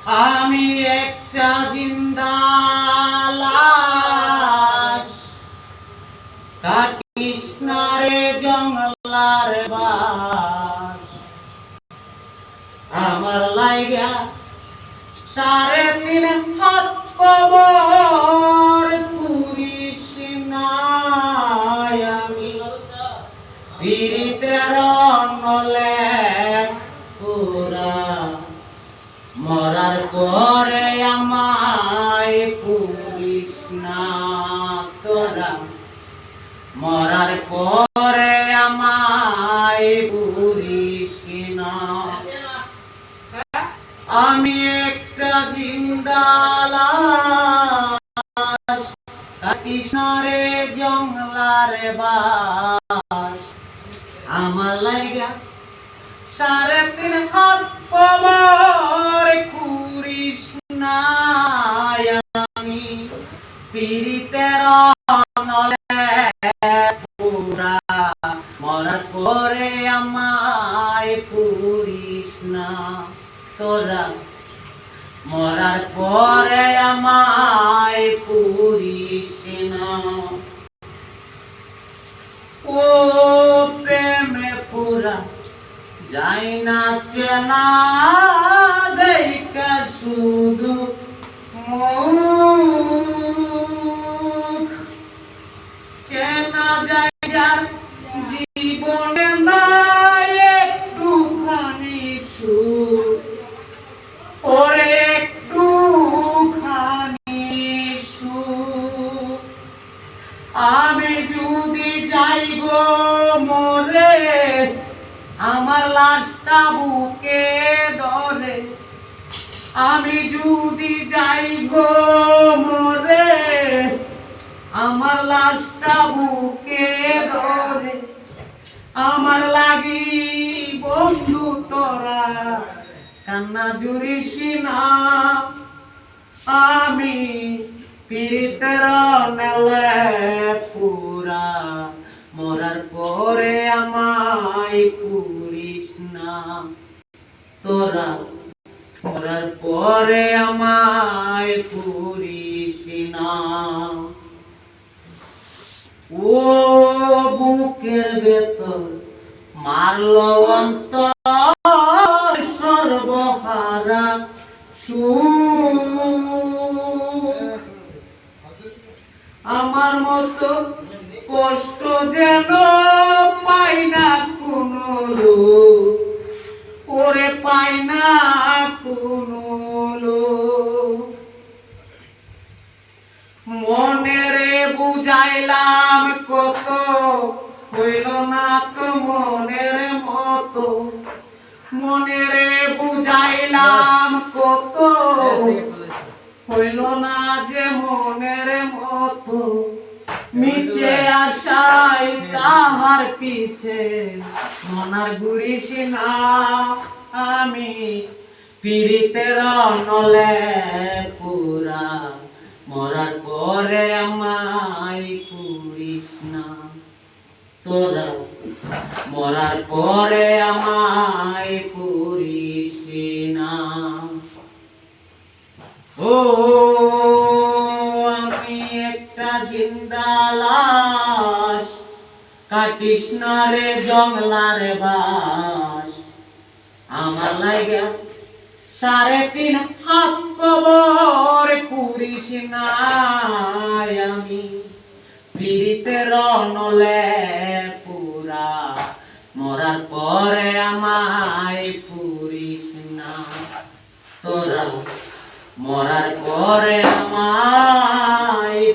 আমি একটা জিন্দা লাশ, কাটিস না রে জঙ্গলার বাস। আমার লাইগা 3.5 হাত কবর পুরিস নাই। আমি পীড়িতের নলে পুরা, মরার পরে আমায় পুরিস না তোরা। মরার পরে আমায় পুরিস না। আমি একটা জিন্দা লাশ, কাটিস না রে জঙ্গলার বাস। আমার লাইগা 3.5 হাত কবর পুরিস নাই। আমি পীড়িতের নলে পুরা, মরার পরে আমায় পুরিস না তোরা। মরার পরে আমায় পুরিস না। ও প্রেমে পুরা যাই না চেনা, দেখা শুধু মুখ। চেনা যায় যার জীবনে নাই একটুখানি সুখ। ওরে একটুখানি সুখ। আমি যদি যাই গো মরে, আমার লাশটা বুকে ধরে। আমি যদি যাই গো মরে, আমার লাশটা বুকে ধরে। আমার লাগি বন্ধু তোরা কান্না জুড়িস না। আমি পীড়িতের নেলে পুরা, মরার পরে আমায় পুরিস না তোরা। মরার পরে আমায় পুরিস না। ও বুকের ভেতর মারলো অন্তর সর্বহারা সুখ। আমার মতো কষ্ট যেন পাই না কোনো লোক। ওরে পাই না কোনো লোক। মনেরে বুঝাইলাম কত, হইল না তো মনের মতো। মনেরে বুঝাইলাম কত, হইল না যে মনের মতো। মিছে আশায় তাহার পিছে মনার ঘুরিস না। আমি পীড়িতের নলে পুরা, মরার পরে আমায় পুরিস না তোরা। মরার পরে আমায় পুরিস না। ও আমি একটা জিন্দা লাশ, কাটিস না রে জঙ্গলার বাস। আমার লাইগা 3.5 হাত কবর পুরিস নাই। আমি পীড়িতের নলে পুরা, মরার পরে আমায় পুরিস না তোরা। মরার পরে আমায়